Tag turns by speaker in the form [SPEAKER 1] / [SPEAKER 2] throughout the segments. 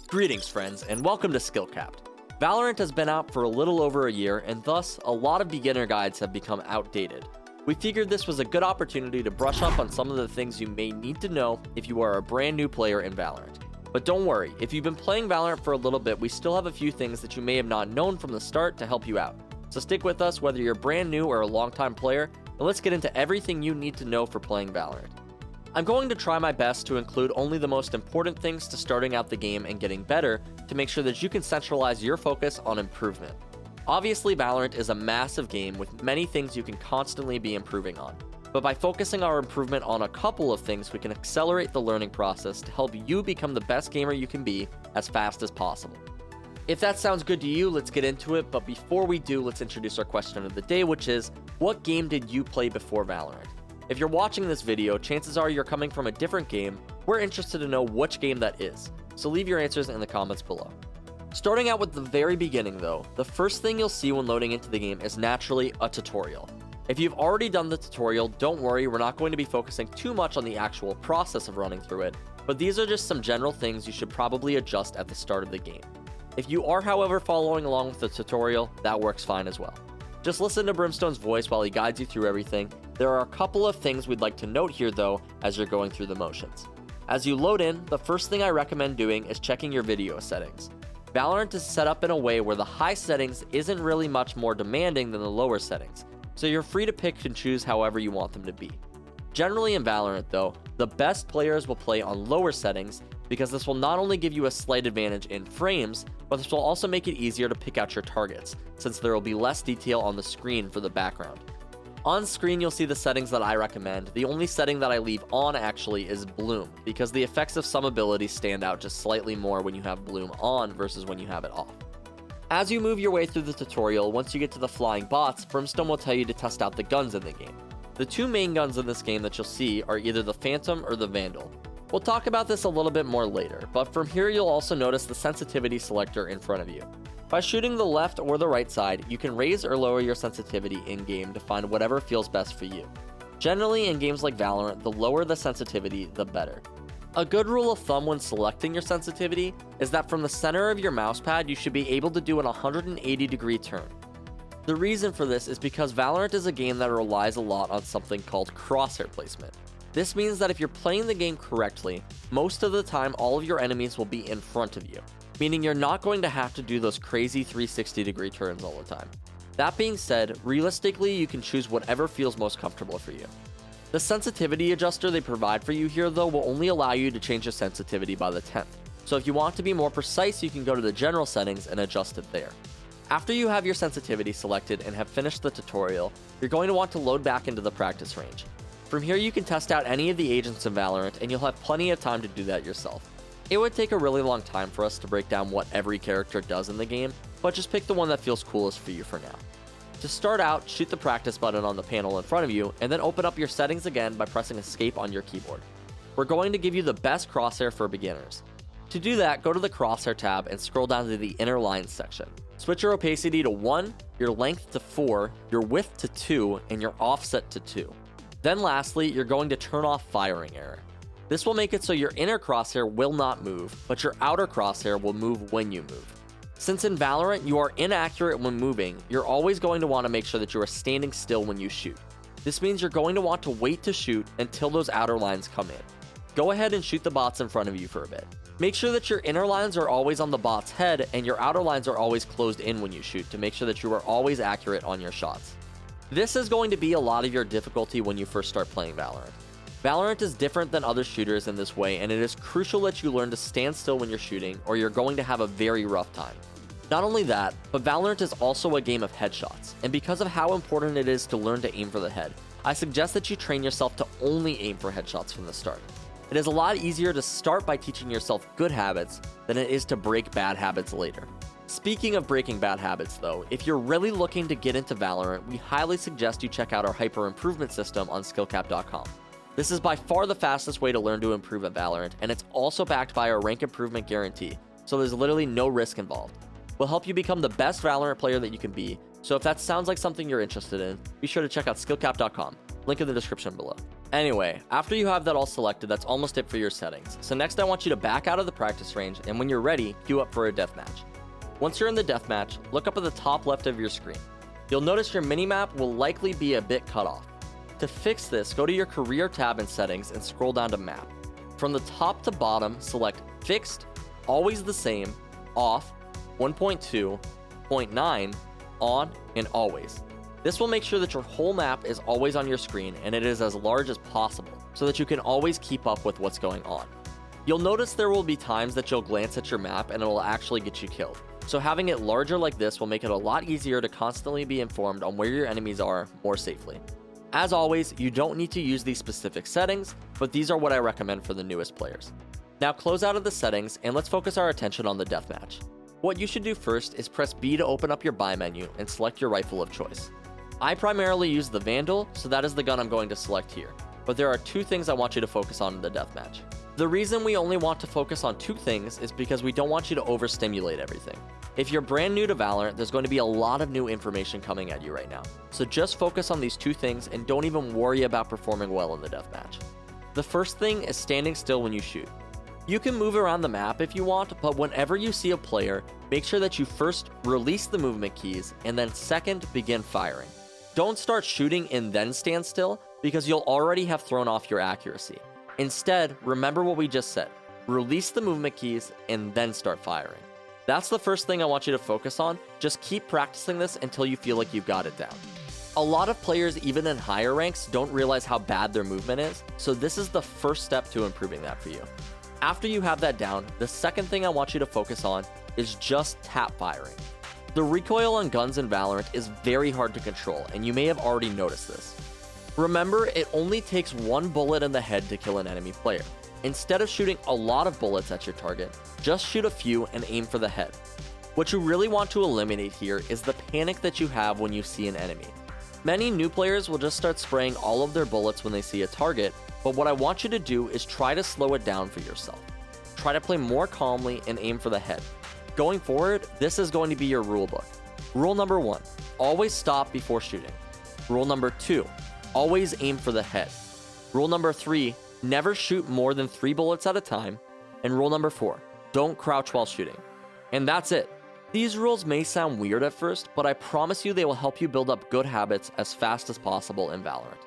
[SPEAKER 1] Greetings friends, and welcome to SkillCapped. Valorant has been out for a little over a year, and thus, a lot of beginner guides have become outdated. We figured this was a good opportunity to brush up on some of the things you may need to know if you are a brand new player in Valorant. But don't worry, if you've been playing Valorant for a little bit, we still have a few things that you may have not known from the start to help you out. So stick with us whether you're brand new or a long-time player, and let's get into everything you need to know for playing Valorant. I'm going to try my best to include only the most important things to starting out the game and getting better to make sure that you can centralize your focus on improvement. Obviously, Valorant is a massive game with many things you can constantly be improving on, but by focusing our improvement on a couple of things, we can accelerate the learning process to help you become the best gamer you can be as fast as possible. If that sounds good to you, let's get into it, but before we do, let's introduce our question of the day, which is, what game did you play before Valorant? If you're watching this video, chances are you're coming from a different game. We're interested to know which game that is, so leave your answers in the comments below. Starting out with the very beginning though, the first thing you'll see when loading into the game is naturally a tutorial. If you've already done the tutorial, don't worry, we're not going to be focusing too much on the actual process of running through it, but these are just some general things you should probably adjust at the start of the game. If you are, however, following along with the tutorial, that works fine as well. Just listen to Brimstone's voice while he guides you through everything. There are a couple of things we'd like to note here though as you're going through the motions. As you load in, the first thing I recommend doing is checking your video settings. Valorant is set up in a way where the high settings isn't really much more demanding than the lower settings, so you're free to pick and choose however you want them to be. Generally in Valorant though, the best players will play on lower settings because this will not only give you a slight advantage in frames, but this will also make it easier to pick out your targets, since there will be less detail on the screen for the background. On screen, you'll see the settings that I recommend. The only setting that I leave on actually is Bloom, because the effects of some abilities stand out just slightly more when you have Bloom on versus when you have it off. As you move your way through the tutorial, once you get to the flying bots, Brimstone will tell you to test out the guns in the game. The two main guns in this game that you'll see are either the Phantom or the Vandal. We'll talk about this a little bit more later, but from here you'll also notice the sensitivity selector in front of you. By shooting the left or the right side, you can raise or lower your sensitivity in-game to find whatever feels best for you. Generally, in games like Valorant, the lower the sensitivity, the better. A good rule of thumb when selecting your sensitivity is that from the center of your mousepad, you should be able to do an 180-degree turn. The reason for this is because Valorant is a game that relies a lot on something called Crosshair placement. This means that if you're playing the game correctly, most of the time all of your enemies will be in front of you, meaning you're not going to have to do those crazy 360-degree turns all the time. That being said, realistically, you can choose whatever feels most comfortable for you. The sensitivity adjuster they provide for you here though will only allow you to change the sensitivity by the 10th. So if you want to be more precise, you can go to the general settings and adjust it there. After you have your sensitivity selected and have finished the tutorial, you're going to want to load back into the practice range. From here you can test out any of the agents in Valorant and you'll have plenty of time to do that yourself. It would take a really long time for us to break down what every character does in the game, but just pick the one that feels coolest for you for now. To start out, shoot the practice button on the panel in front of you and then open up your settings again by pressing escape on your keyboard. We're going to give you the best crosshair for beginners. To do that, go to the crosshair tab and scroll down to the inner lines section. Switch your opacity to 1, your length to 4, your width to 2, and your offset to 2. Then lastly, you're going to turn off firing error. This will make it so your inner crosshair will not move, but your outer crosshair will move when you move. Since in Valorant you are inaccurate when moving, you're always going to want to make sure that you are standing still when you shoot. This means you're going to want to wait to shoot until those outer lines come in. Go ahead and shoot the bots in front of you for a bit. Make sure that your inner lines are always on the bot's head and your outer lines are always closed in when you shoot to make sure that you are always accurate on your shots. This is going to be a lot of your difficulty when you first start playing Valorant. Valorant is different than other shooters in this way, and it is crucial that you learn to stand still when you're shooting, or you're going to have a very rough time. Not only that, but Valorant is also a game of headshots, and because of how important it is to learn to aim for the head, I suggest that you train yourself to only aim for headshots from the start. It is a lot easier to start by teaching yourself good habits than it is to break bad habits later. Speaking of breaking bad habits though, if you're really looking to get into Valorant, we highly suggest you check out our hyper improvement system on SkillCapped.com. This is by far the fastest way to learn to improve at Valorant, and it's also backed by our rank improvement guarantee, so there's literally no risk involved. We'll help you become the best Valorant player that you can be, so if that sounds like something you're interested in, be sure to check out SkillCapped.com, link in the description below. Anyway, after you have that all selected, that's almost it for your settings. So next I want you to back out of the practice range, and when you're ready, queue up for a deathmatch. Once you're in the deathmatch, look up at the top left of your screen. You'll notice your minimap will likely be a bit cut off. To fix this, go to your career tab in settings and scroll down to map. From the top to bottom, select fixed, always the same, off, 1.2, 0.9, on, and always. This will make sure that your whole map is always on your screen and it is as large as possible so that you can always keep up with what's going on. You'll notice there will be times that you'll glance at your map and it will actually get you killed. So having it larger like this will make it a lot easier to constantly be informed on where your enemies are more safely. As always, you don't need to use these specific settings, but these are what I recommend for the newest players. Now close out of the settings and let's focus our attention on the deathmatch. What you should do first is press B to open up your buy menu and select your rifle of choice. I primarily use the Vandal, so that is the gun I'm going to select here. But there are two things I want you to focus on in the deathmatch. The reason we only want to focus on two things is because we don't want you to overstimulate everything. If you're brand new to Valorant, there's going to be a lot of new information coming at you right now. So just focus on these two things and don't even worry about performing well in the deathmatch. The first thing is standing still when you shoot. You can move around the map if you want, but whenever you see a player, make sure that you first release the movement keys and then second begin firing. Don't start shooting and then stand still because you'll already have thrown off your accuracy. Instead, remember what we just said. Release the movement keys and then start firing. That's the first thing I want you to focus on. Just keep practicing this until you feel like you've got it down. A lot of players, even in higher ranks, don't realize how bad their movement is, so this is the first step to improving that for you. After you have that down, the second thing I want you to focus on is just tap firing. The recoil on guns in Valorant is very hard to control, and you may have already noticed this. Remember, it only takes one bullet in the head to kill an enemy player. Instead of shooting a lot of bullets at your target, just shoot a few and aim for the head. What you really want to eliminate here is the panic that you have when you see an enemy. Many new players will just start spraying all of their bullets when they see a target, but what I want you to do is try to slow it down for yourself. Try to play more calmly and aim for the head. Going forward, this is going to be your rulebook. Rule number 1, always stop before shooting. Rule number 2, always aim for the head. Rule number 3, never shoot more than 3 bullets at a time. And rule number 4, don't crouch while shooting. And that's it. These rules may sound weird at first, but I promise you they will help you build up good habits as fast as possible in Valorant.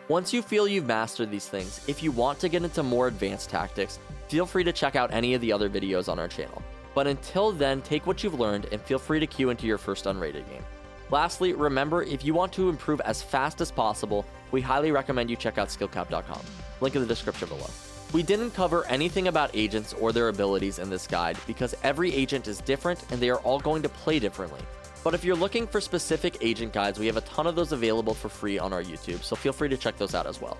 [SPEAKER 1] Once you feel you've mastered these things, if you want to get into more advanced tactics, feel free to check out any of the other videos on our channel. But until then, take what you've learned and feel free to queue into your first unrated game. Lastly, remember, if you want to improve as fast as possible, we highly recommend you check out SkillCapped.com. Link in the description below. We didn't cover anything about agents or their abilities in this guide because every agent is different and they are all going to play differently. But if you're looking for specific agent guides, we have a ton of those available for free on our YouTube, so feel free to check those out as well.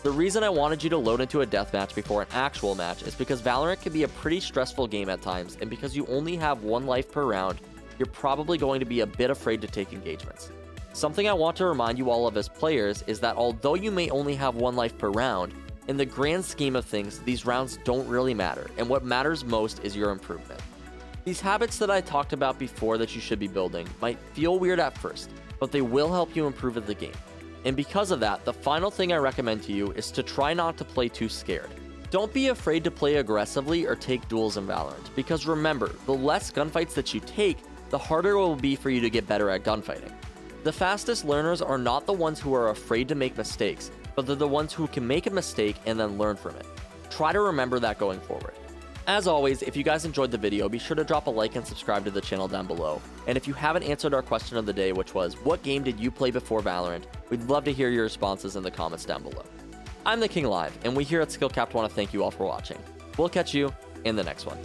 [SPEAKER 1] The reason I wanted you to load into a deathmatch before an actual match is because Valorant can be a pretty stressful game at times, and because you only have 1 life per round, you're probably going to be a bit afraid to take engagements. Something I want to remind you all of as players is that although you may only have 1 life per round, in the grand scheme of things, these rounds don't really matter, and what matters most is your improvement. These habits that I talked about before that you should be building might feel weird at first, but they will help you improve at the game. And because of that, the final thing I recommend to you is to try not to play too scared. Don't be afraid to play aggressively or take duels in Valorant, because remember, the less gunfights that you take, the harder it will be for you to get better at gunfighting. The fastest learners are not the ones who are afraid to make mistakes, but they're the ones who can make a mistake and then learn from it. Try to remember that going forward. As always, if you guys enjoyed the video, be sure to drop a like and subscribe to the channel down below. And if you haven't answered our question of the day, which was, what game did you play before Valorant? We'd love to hear your responses in the comments down below. I'm the King Live, and we here at SkillCapped want to thank you all for watching. We'll catch you in the next one.